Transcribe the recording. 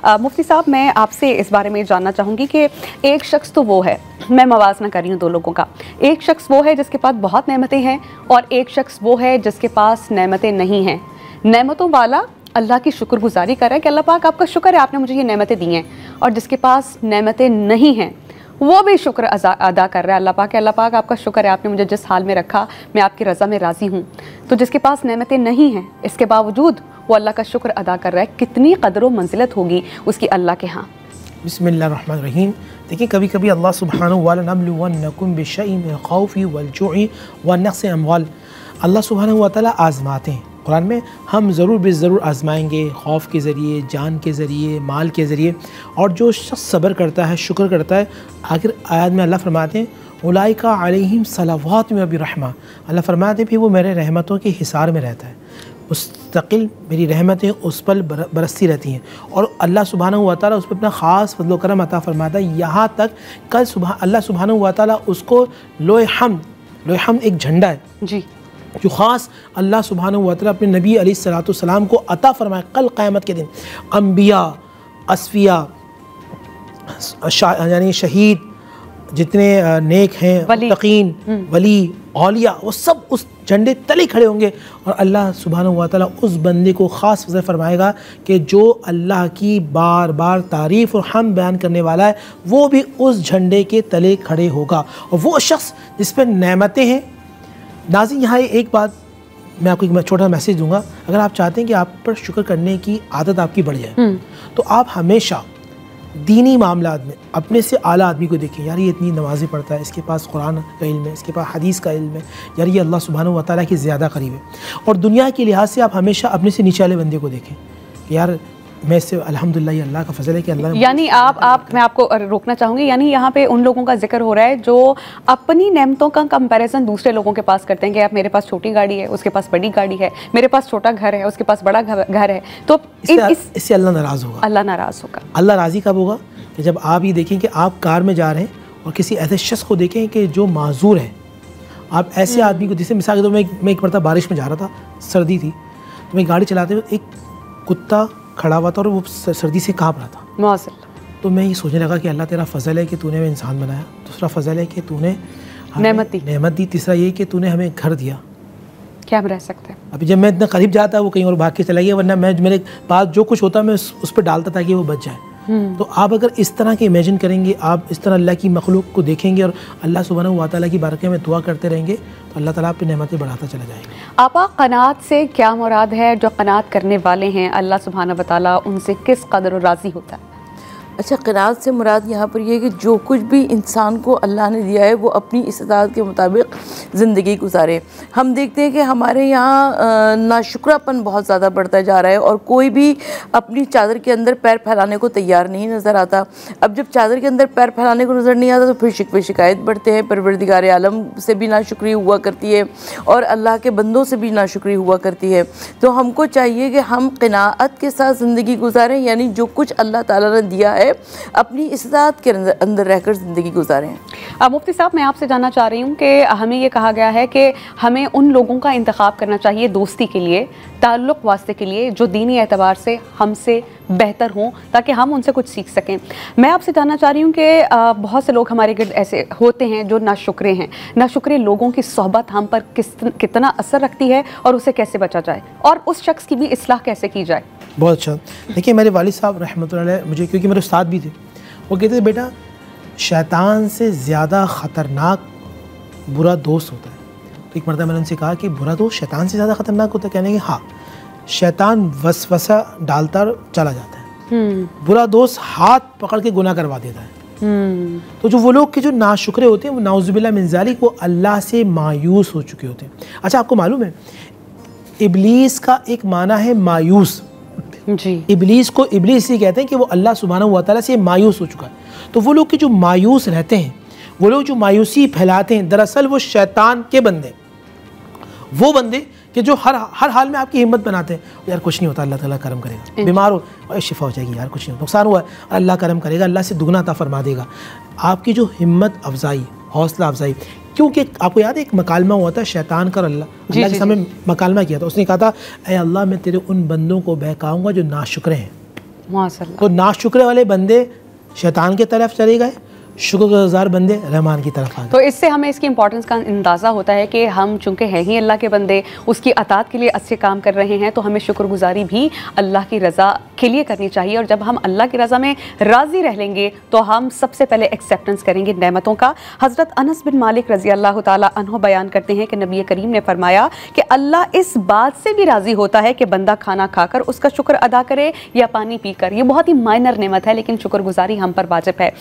मुफ्ती साहब, मैं आपसे इस बारे में जानना चाहूँगी कि एक शख्स तो वो है, मैं मवाज़ना कर रही हूँ दो लोगों का, एक शख्स वो है जिसके पास बहुत नेमतें हैं और एक शख्स वो है जिसके पास नेमतें नहीं हैं। नेमतों वाला अल्लाह की शुक्रगुजारी कर रहा है कि अल्लाह पाक आपका शुक्र है, आपने मुझे ये नेमतें दी हैं, और जिसके पास नेमतें नहीं हैं वो भी शुक्र अदा कर रहा है अल्लाह पाक आपका शुक्र है, आपने मुझे जिस हाल में रखा, मैं आपकी रज़ा में राज़ी हूँ। तो जिसके पास नेमतें नहीं हैं, इसके बावजूद वो अल्लाह का शुक्र अदा कर रहा है, कितनी कदर व मंजिलत होगी उसकी अल्लाह के यहाँ। बिस्मिल्लाहिर्रहमानिर्रहीम। देखिए, कभी कभी अल्लाह सुब्हानहू व तआला नबलुवन्नकुम बिशैइन मिनल खौफि वल जुइ व नक़्सि अम्वाल, अल्लाह सुब्हानहू व तआला आज़माते हैं। कुरान में हम ज़रूर बेज़रूर आज़माएंगे, खौफ के ज़रिए, जान के ज़रिए, माल के ज़रिए, और जो शख्स सब्र करता है, शुक्र करता है, आखिर आयत में अल्लाह फरमाते हैं उलाइका अलैहिम सलावात मिन रब्बिर रहमा, अल्लाह फरमाते हैं फिर वो मेरे रहमतों के हिसार में रहता है, मुस्तकिल मेरी रहमतें उस पर बरसती रहती हैं, और अल्लाह सुब्हानहू व तआला उस पर अपना ख़ास फज़्ल व करम अता फरमाता है। यहाँ तक कल सुबह अल्लाह सुब्हानहू व तआला उसको लोए हम्द एक झंडा है जी, जो ख़ास अल्लाह सुब्हानहू व तआला अपने नबी अलैहिस्सलाम को अता फरमाए कल क़यामत के दिन। अम्बिया, अस्फिया, यानी शहीद, जितने नेक हैं, मुत्तकीन, वली, औलिया, वो सब उस झंडे तले खड़े होंगे, और अल्लाह सुब्हानहू व तआला उस बंदे को ख़ास फज़ल फरमाएगा कि जो अल्लाह की बार बार तारीफ़ और हम बयान करने वाला है, वो भी उस झंडे के तले खड़े होगा। और वो शख्स जिस पर नेमतें हैं, नाज़रीन यहाँ एक बात मैं आपको एक छोटा मैसेज दूंगा, अगर आप चाहते हैं कि आप पर शुक्र करने की आदत आपकी बढ़ जाए, तो आप हमेशा दीनी मामलात में अपने से आला आदमी को देखें। यार ये इतनी नमाज़ें पढ़ता है, इसके पास कुरान का इल्म है, इसके पास हदीस का इल्म है, यार ये अल्लाह सुब्हानहू व तआला के ज़्यादा करीब है। और दुनिया के लिहाज से आप हमेशा अपने से नीचे वाले बंदे को देखें कि यार मैं इससे अल्हम्दुलिल्लाह, ये अल्लाह का फजल है कि अल्लाह, यानी मैं आपको रोकना चाहूँगी, यानी यहाँ पे उन लोगों का जिक्र हो रहा है जो अपनी नेमतों का कंपैरिजन दूसरे लोगों के पास करते हैं कि आप, मेरे पास छोटी गाड़ी है, उसके पास बड़ी गाड़ी है, मेरे पास छोटा घर है, उसके पास बड़ा घर है, तो इससे अल्लाह नाराज़ होगा। अल्लाह नाराज़ होगा। अल्लाह राज़ी कब होगा? कि जब आप ये देखें कि आप कार में जा रहे हैं और किसी ऐसे शख्स को देखें कि जो माजूर है, आप ऐसे आदमी को, जैसे मिसाल के तौर पर मैं एक मरतबा बारिश में जा रहा था, सर्दी थी, तो मैं गाड़ी चलाते हुए एक कुत्ता खड़ा हुआ था और वो सर्दी से काँप रहा था। माशाअल्लाह। तो मैं ये सोचने लगा कि अल्लाह तेरा फ़ज़ल है कि तूने हमें इंसान बनाया, दूसरा फ़ज़ल है कि तूने नेमत दी, तीसरा ये कि तूने हमें घर दिया, क्या हम रह सकते हैं। अभी जब मैं इतना करीब जाता वो कहीं और भाग के चला गया, वरना मैं मेरे पास जो कुछ होता मैं उस पर डालता था कि वो बच जाए। तो आप अगर इस तरह के इमेजिन करेंगे, आप इस तरह अल्लाह की मखलूक को देखेंगे और अल्लाह सुब्हानहू व तआला की बारकात में दुआ करते रहेंगे, तो अल्लाह ताला आप पे नेमतें बढ़ाता चला जाएगा। आपा, क़नाअत से क्या मुराद है? जो क़नाअत करने वाले हैं अल्लाह सुब्हानहू व तआला उनसे किस कदर राज़ी होता है? अच्छा, क़नाअत से मुराद यहाँ पर यह है कि जो कुछ भी इंसान को अल्लाह ने दिया है वो अपनी इस्तिताअत के मुताबिक ज़िंदगी गुजारे। हम देखते हैं कि हमारे यहाँ नाशुक्रापन बहुत ज़्यादा बढ़ता जा रहा है और कोई भी अपनी चादर के अंदर पैर फैलाने को तैयार नहीं नज़र आता। अब जब चादर के अंदर पैर फैलाने को नज़र नहीं आता तो फिर शिकवे शिकायत बढ़ते हैं, परवरदिगार आलम से भी नाशुक्री हुआ करती है और अल्लाह के बंदों से भी नाशुक्री हुआ करती है। तो हमको चाहिए कि हम क़नाअत के साथ ज़िंदगी गुजारें, यानी जो कुछ अल्लाह ताला ने दिया है अपनी इस्तिताअत के अंदर रहकर ज़िंदगी गुजारें। मुफ्ती साहब, मैं आपसे जानना चाह रही हूँ कि हमें ये कहा गया है कि हमें उन लोगों का इंतखाब करना चाहिए दोस्ती के लिए, ताल्लुक़ वास्ते के लिए, जो दीनी एतबार से हमसे बेहतर हों, ताकि हम उनसे कुछ सीख सकें। मैं आपसे जानना चाह रही हूँ कि बहुत से लोग हमारे गिर्द ऐसे होते हैं जो नाशुक्रे हैं। नाशुक्रे लोगों की सोहबत हम पर कितना असर रखती है और उसे कैसे बचा जाए, और उस शख्स की भी इस्लाह कैसे की जाए? बहुत अच्छा। देखिए, मेरे वालिद साहब रहमतुल्लाह अलैह, मुझे, क्योंकि मेरे उस्ताद भी थे, वो कहते थे बेटा शैतान से ज़्यादा ख़तरनाक बुरा दोस्त होता है। तो एक मरतबा मैंने उनसे कहा कि बुरा दोस्त शैतान से ज़्यादा ख़तरनाक होता है? कहने कि हाँ, शैतान वसवसा डालता और चला जाता है, बुरा दोस्त हाथ पकड़ के गुनाह करवा देता है। तो जो वो लोग के जो नाशुक्रे होते हैं वो नाउज़ुबिल्लाह मिन ज़ालिक, वो अल्लाह से मायूस हो चुके होते हैं। अच्छा, आपको मालूम है इब्लीस का एक माना है मायूस जी। इब्लीस को इब्लीस ही कहते हैं कि वो अल्लाह सुब्हानहू व तआला से मायूस हो चुका है। तो वो लोग के जो मायूस रहते हैं, वो लोग जो मायूसी फैलाते हैं, दरअसल वो शैतान के बंदे, वो बंदे कि जो हर हाल में आपकी हिम्मत बनाते हैं, यार कुछ नहीं होता, अल्लाह ताला करम करेगा, बीमार हो शिफा हो जाएगी, यार कुछ नहीं होता, नुकसान हुआ है अल्लाह करम करेगा, अल्लाह से दुगना अता फरमा देगा। आपकी जो हिम्मत अफजाई, हौसला अफजाई, क्योंकि आपको याद है एक मकालमा हुआ था शैतान का अल्लाह के सामने मकालमा किया था, उसने कहा था ऐ अल्लाह मैं तेरे उन बंदों को बहकाऊंगा जो नाशुक्र हैं, माशाअल्लाह। तो नाशुक्र वाले बंदे शैतान की तरफ चले गए, शुक्रगुज़ार बंदे रहमान की तरफ आ गए। तो इससे हमें इसकी इंपॉर्टेंस का अंदाज़ा होता है कि हम चूँकि हैं ही अल्लाह के बंदे, उसकी अताअत के लिए अच्छे काम कर रहे हैं, तो हमें शुक्रगुजारी भी अल्लाह की रज़ा के लिए करनी चाहिए। और जब हम अल्लाह की रज़ा में राज़ी रह लेंगे तो हम सबसे पहले एक्सेप्टेंस करेंगे नेमतों का। हज़रत अनस बिन मालिक रज़ी अल्लाह ताला अन्हु बयान करते हैं कि नबी करीम ने फरमाया कि अल्लाह इस बात से भी राज़ी होता है कि बंदा खाना खाकर उसका शुक्र अदा करे या पानी पीकर। ये बहुत ही माइनर नेमत है, लेकिन शुक्रगुजारी हम पर वाजिब है।